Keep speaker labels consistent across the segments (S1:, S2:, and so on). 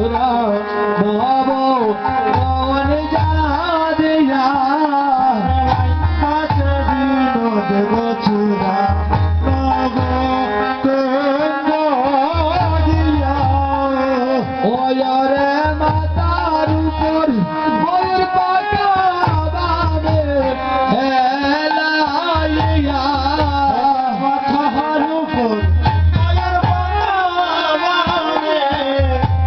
S1: চূড়া ভব মন জাদিয়া হাতে বিনোদ গো চূড়া ভব কুঞ্জ দিয়া ওরে মাতার উপর ময়ূর পাকা বাবে হেলাইয়া মাথার উপর ময়ূর পাকা বাবে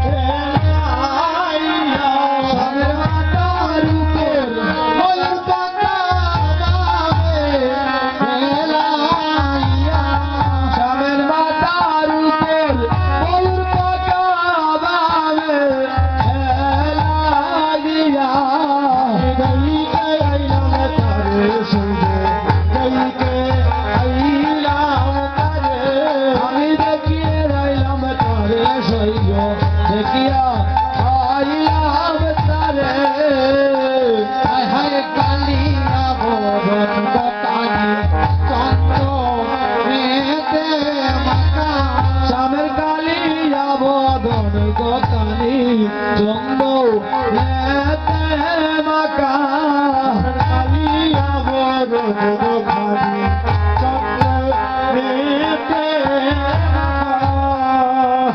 S1: হেলাইয়া স্বামীর মাথার উপর ময়ূর পাকা বাবে হেলাইয়া স্বামীর মাথার উপর ময়ূর পাকা বাবে হেলাইয়া গইকে আইলাম তারে সঙ্গে গইকে আইলাম তারে আমি দেখিয়ে আইলাম তারে সৈগ দেখিয়া আইলাম তারে হায় হায় কালিয়া বরণ কানি চন্দ্র মেতে মাকা স্বামীর কালিয়া বদন গতানি চন্দ্র মেতে মাকা কালিয়া বদন গতানি চন্দ্র মেতে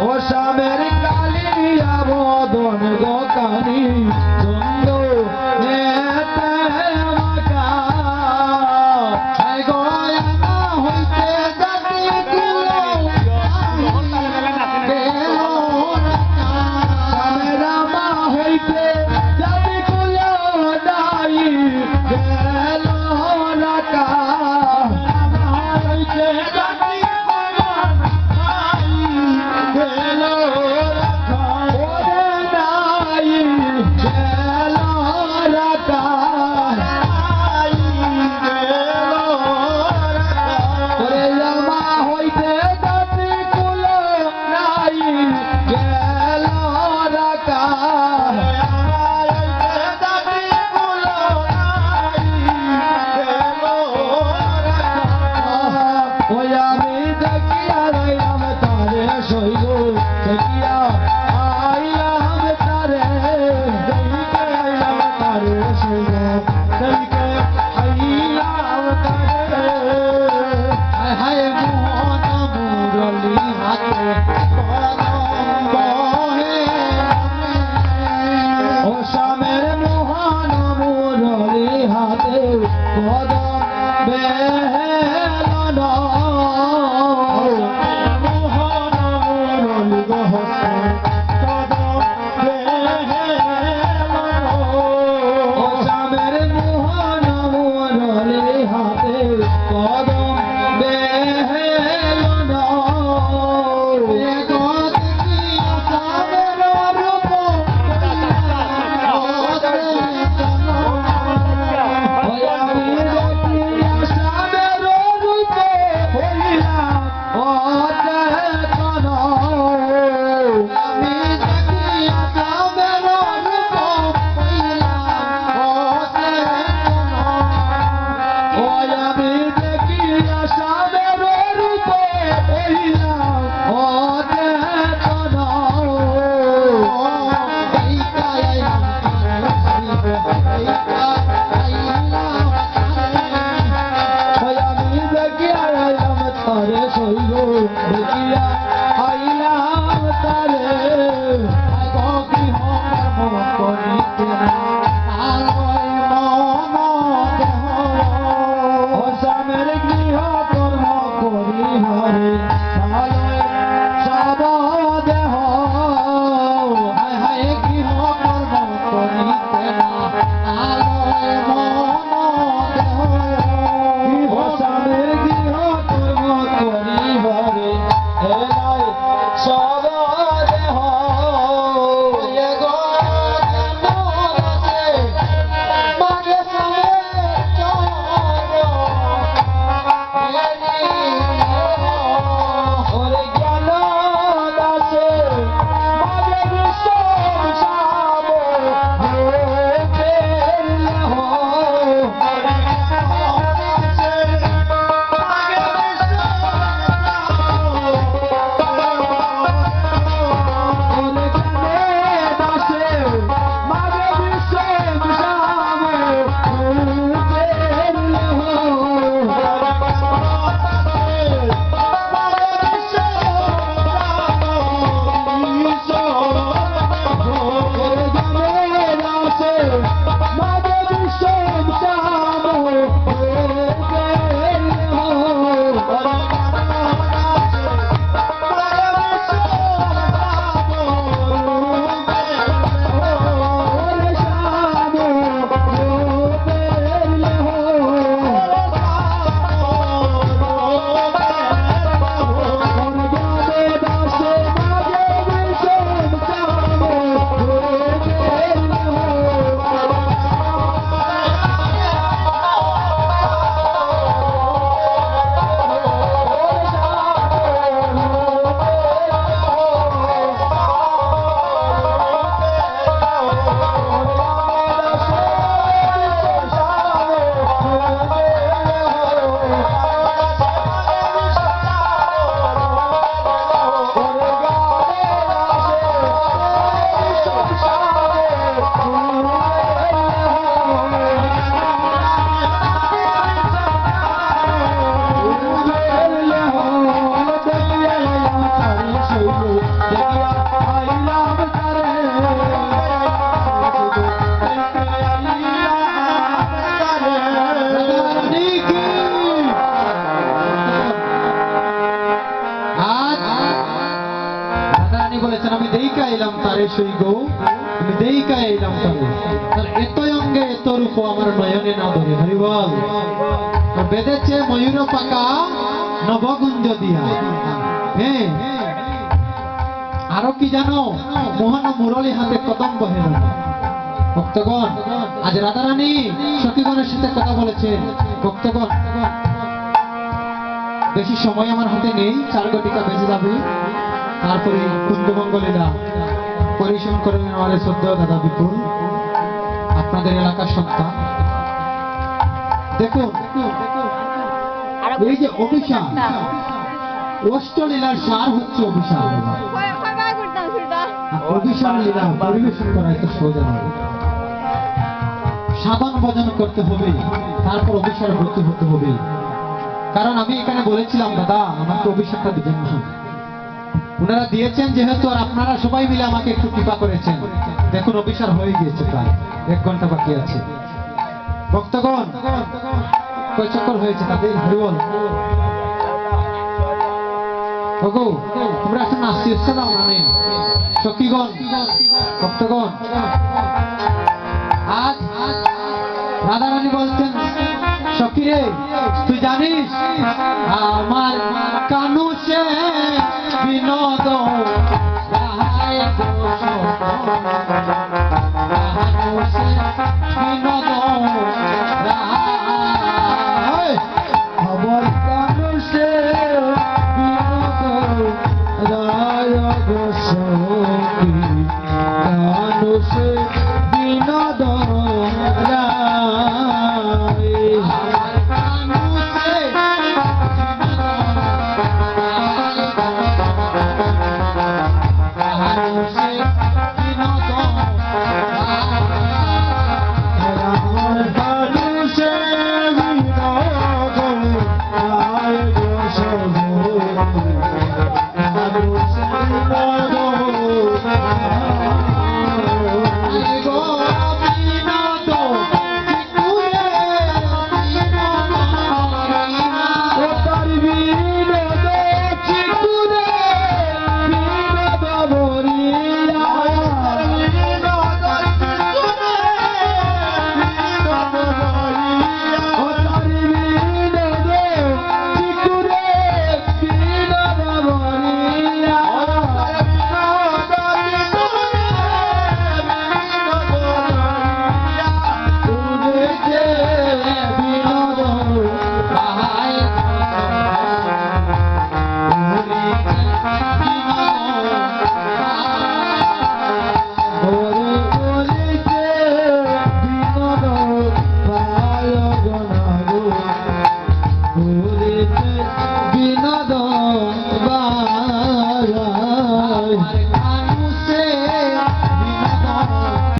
S1: ও স্বামীর কালিয়া বদন গতানি চন্দ্র মেতে মাকা গয়না হইতে জাতি কুলো স্বামীর মা হইতে জাতি কুলো
S2: তারে সই গো আমি দেইকা এলাম তারে তার এতই অঙ্গে এত রূপ আমার নয়নে না ধরে হরি বল বেঁধেছে ময়ূর পাকা নবগুঞ্জ দিয়া হ্যাঁ আরো কি জানো মোহন মুরলী হাতে কদম বহে না ভক্তগণ আজ রাধারানী সখীগণের সাথে কথা বলেছেন ভক্তগণ বেশি সময় আমার হাতে নেই 4 ঘটিকা বেজে যাবে তারপরে কুন্দমঙ্গলীরা পরিবেশন করলেন আমাদের শ্রদ্ধেয় দাদা বিপুল আপনাদের এলাকার সন্তান দেখুন এই যে অভিশাপ অষ্টলীলার সার হচ্ছে অভিশাপ অভিশাপ লীলা পরিবেশন করা এত সোজা নয় সাধন ভজন করতে হবে তারপর অভিশাপ ভর্তি হতে হবে কারণ আমি এখানে বলেছিলাম দাদা আমাকে অভিশাপটা দিবেন না ওনারা দিয়েছেন যেহেতু আর আপনারা সবাই মিলে আমাকে একটু কৃপা করেছেন দেখুন অভিশাপ হয়ে গিয়েছে প্রায় 1 ঘন্টা বাকি আছে ভক্তগণ কয় চক্কর হয়েছে তাদের হরিবল ওগো তোমরা একটা নাচতে এসছে দাও না নেই সখীগণ ভক্তগণ আজ রাধারানী বলছেন সখী রে তুই জানিস আমার কানু সে বিনোদ